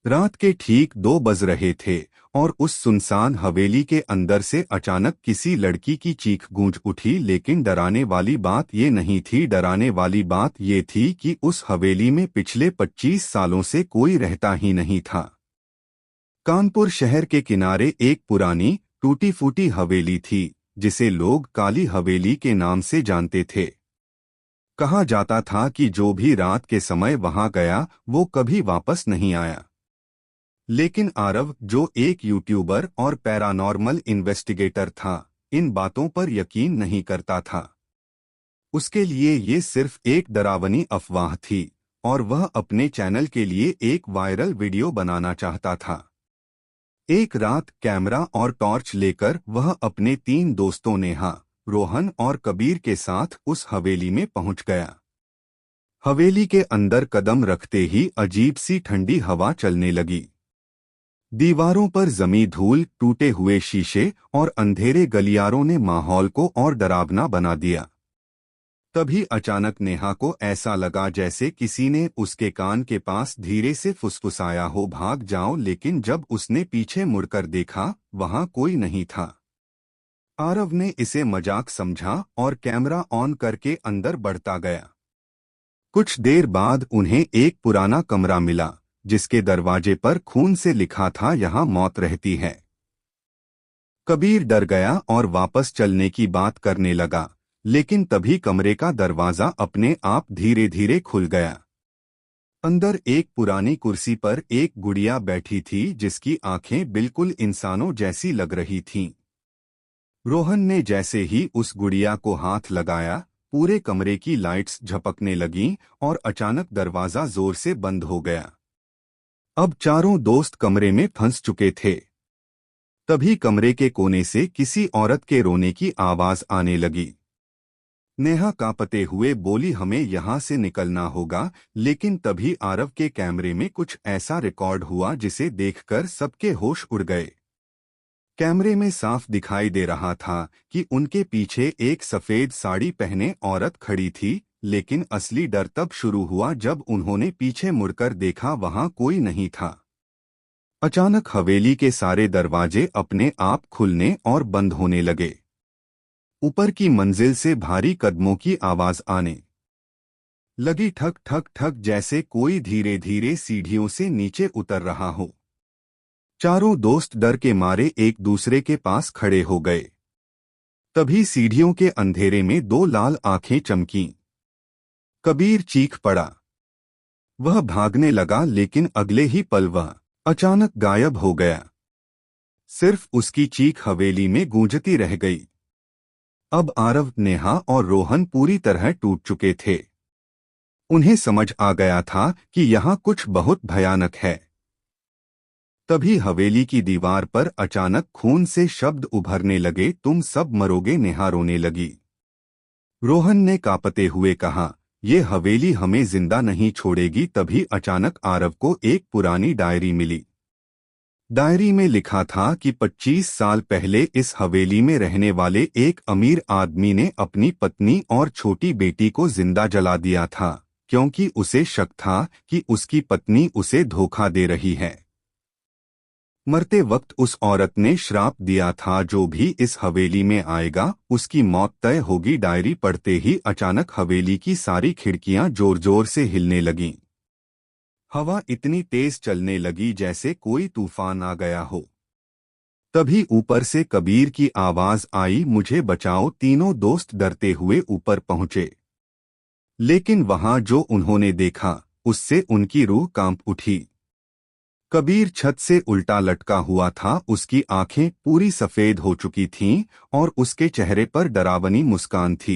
रात के ठीक 2 बज रहे थे और उस सुनसान हवेली के अंदर से अचानक किसी लड़की की चीख गूंज उठी। लेकिन डराने वाली बात ये नहीं थी। डराने वाली बात ये थी कि उस हवेली में पिछले 25 सालों से कोई रहता ही नहीं था। कानपुर शहर के किनारे एक पुरानी टूटी फूटी हवेली थी जिसे लोग काली हवेली के नाम से जानते थे। कहा जाता था कि जो भी रात के समय वहां गया वो कभी वापस नहीं आया। लेकिन आरव, जो एक यूट्यूबर और पैरानॉर्मल इन्वेस्टिगेटर था, इन बातों पर यकीन नहीं करता था। उसके लिए ये सिर्फ एक डरावनी अफवाह थी और वह अपने चैनल के लिए एक वायरल वीडियो बनाना चाहता था। एक रात कैमरा और टॉर्च लेकर वह अपने 3 दोस्तों नेहा, रोहन और कबीर के साथ उस हवेली में पहुंच गया। हवेली के अंदर कदम रखते ही अजीब सी ठंडी हवा चलने लगी। दीवारों पर जमी धूल, टूटे हुए शीशे और अंधेरे गलियारों ने माहौल को और डरावना बना दिया। तभी अचानक नेहा को ऐसा लगा जैसे किसी ने उसके कान के पास धीरे से फुसफुसाया हो, भाग जाओ। लेकिन जब उसने पीछे मुड़कर देखा, वहां कोई नहीं था। आरव ने इसे मजाक समझा और कैमरा ऑन करके अंदर बढ़ता गया। कुछ देर बाद उन्हें एक पुराना कमरा मिला जिसके दरवाजे पर खून से लिखा था, यहाँ मौत रहती है। कबीर डर गया और वापस चलने की बात करने लगा, लेकिन तभी कमरे का दरवाजा अपने आप धीरे धीरे खुल गया। अंदर एक पुरानी कुर्सी पर एक गुड़िया बैठी थी जिसकी आंखें बिल्कुल इंसानों जैसी लग रही थीं। रोहन ने जैसे ही उस गुड़िया को हाथ लगाया, पूरे कमरे की लाइट्स झपकने लगीं और अचानक दरवाजा जोर से बंद हो गया। अब चारों दोस्त कमरे में फंस चुके थे। तभी कमरे के कोने से किसी औरत के रोने की आवाज आने लगी। नेहा कांपते हुए बोली, हमें यहाँ से निकलना होगा। लेकिन तभी आरव के कैमरे में कुछ ऐसा रिकॉर्ड हुआ जिसे देखकर सबके होश उड़ गए। कैमरे में साफ दिखाई दे रहा था कि उनके पीछे एक सफेद साड़ी पहने औरत खड़ी थी। लेकिन असली डर तब शुरू हुआ जब उन्होंने पीछे मुड़कर देखा, वहां कोई नहीं था। अचानक हवेली के सारे दरवाजे अपने आप खुलने और बंद होने लगे। ऊपर की मंजिल से भारी कदमों की आवाज आने लगी, ठक ठक ठक, जैसे कोई धीरे धीरे सीढ़ियों से नीचे उतर रहा हो। चारों दोस्त डर के मारे एक दूसरे के पास खड़े हो गए। तभी सीढ़ियों के अंधेरे में 2 लाल आंखें चमकीं। कबीर चीख पड़ा। वह भागने लगा, लेकिन अगले ही पल वह अचानक गायब हो गया। सिर्फ उसकी चीख हवेली में गूंजती रह गई। अब आरव, नेहा और रोहन पूरी तरह टूट चुके थे। उन्हें समझ आ गया था कि यहाँ कुछ बहुत भयानक है। तभी हवेली की दीवार पर अचानक खून से शब्द उभरने लगे, तुम सब मरोगे। नेहा रोने लगी। रोहन ने कांपते हुए कहा, ये हवेली हमें जिंदा नहीं छोड़ेगी। तभी अचानक आरव को एक पुरानी डायरी मिली। डायरी में लिखा था कि 25 साल पहले इस हवेली में रहने वाले एक अमीर आदमी ने अपनी पत्नी और छोटी बेटी को जिंदा जला दिया था, क्योंकि उसे शक था कि उसकी पत्नी उसे धोखा दे रही है। मरते वक्त उस औरत ने श्राप दिया था, जो भी इस हवेली में आएगा उसकी मौत तय होगी। डायरी पढ़ते ही अचानक हवेली की सारी खिड़कियां जोर जोर से हिलने लगीं। हवा इतनी तेज चलने लगी जैसे कोई तूफान आ गया हो। तभी ऊपर से कबीर की आवाज आई, मुझे बचाओ। तीनों दोस्त डरते हुए ऊपर पहुंचे। लेकिन वहां जो उन्होंने देखा, उससे उनकी रूह कांप उठी। कबीर छत से उल्टा लटका हुआ था। उसकी आंखें पूरी सफेद हो चुकी थीं और उसके चेहरे पर डरावनी मुस्कान थी।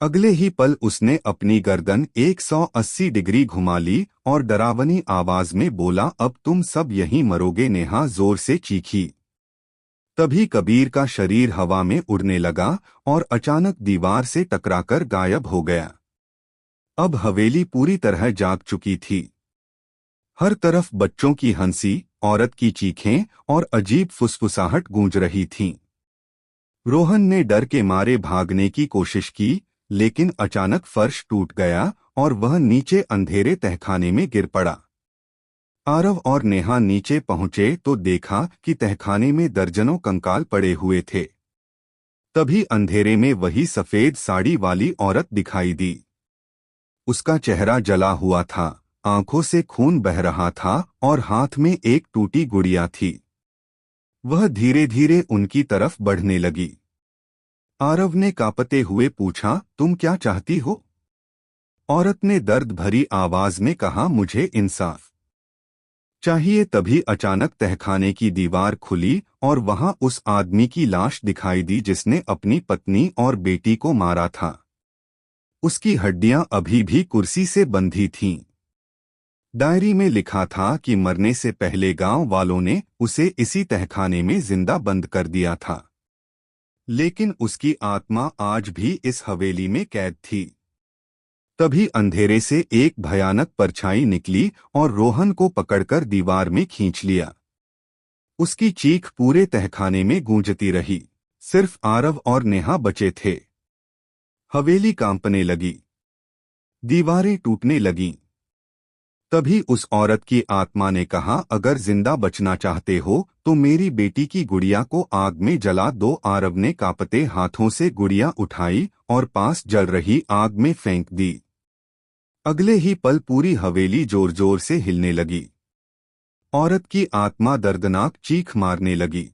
अगले ही पल उसने अपनी गर्दन 180 डिग्री घुमा ली और डरावनी आवाज में बोला, अब तुम सब यहीं मरोगे। नेहा जोर से चीखी। तभी कबीर का शरीर हवा में उड़ने लगा और अचानक दीवार से टकराकर गायब हो गया। अब हवेली पूरी तरह जाग चुकी थी। हर तरफ बच्चों की हंसी, औरत की चीखें और अजीब फुसफुसाहट गूंज रही थीं। रोहन ने डर के मारे भागने की कोशिश की, लेकिन अचानक फर्श टूट गया और वह नीचे अंधेरे तहखाने में गिर पड़ा। आरव और नेहा नीचे पहुंचे तो देखा कि तहखाने में दर्जनों कंकाल पड़े हुए थे। तभी अंधेरे में वही सफेद साड़ी वाली औरत दिखाई दी। उसका चेहरा जला हुआ था, आंखों से खून बह रहा था और हाथ में एक टूटी गुड़िया थी। वह धीरे धीरे उनकी तरफ बढ़ने लगी। आरव ने कांपते हुए पूछा, तुम क्या चाहती हो? औरत ने दर्द भरी आवाज में कहा, मुझे इंसाफ चाहिए। तभी अचानक तहखाने की दीवार खुली और वहां उस आदमी की लाश दिखाई दी जिसने अपनी पत्नी और बेटी को मारा था। उसकी हड्डियां अभी भी कुर्सी से बंधी थीं। डायरी में लिखा था कि मरने से पहले गांव वालों ने उसे इसी तहखाने में जिंदा बंद कर दिया था, लेकिन उसकी आत्मा आज भी इस हवेली में कैद थी। तभी अंधेरे से एक भयानक परछाई निकली और रोहन को पकड़कर दीवार में खींच लिया। उसकी चीख पूरे तहखाने में गूंजती रही। सिर्फ आरव और नेहा बचे थे। हवेली कांपने लगी, दीवारें टूटने लगीं। तभी उस औरत की आत्मा ने कहा, अगर जिंदा बचना चाहते हो तो मेरी बेटी की गुड़िया को आग में जला दो। आरव ने कांपते हाथों से गुड़िया उठाई और पास जल रही आग में फेंक दी। अगले ही पल पूरी हवेली जोर जोर से हिलने लगी। औरत की आत्मा दर्दनाक चीख मारने लगी।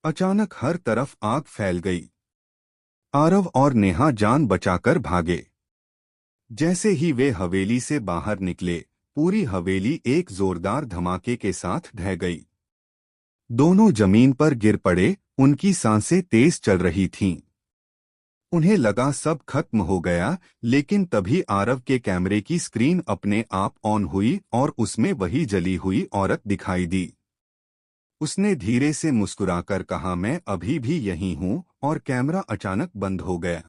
अचानक हर तरफ आग फैल गई। आरव और नेहा जान बचाकर भागे। जैसे ही वे हवेली से बाहर निकले, पूरी हवेली एक जोरदार धमाके के साथ ढह गई। दोनों जमीन पर गिर पड़े, उनकी सांसें तेज चल रही थीं। उन्हें लगा सब खत्म हो गया, लेकिन तभी आरव के कैमरे की स्क्रीन अपने आप ऑन हुई और उसमें वही जली हुई औरत दिखाई दी। उसने धीरे से मुस्कुराकर कहा, मैं अभी भी यहीं हूं, और कैमरा अचानक बंद हो गया।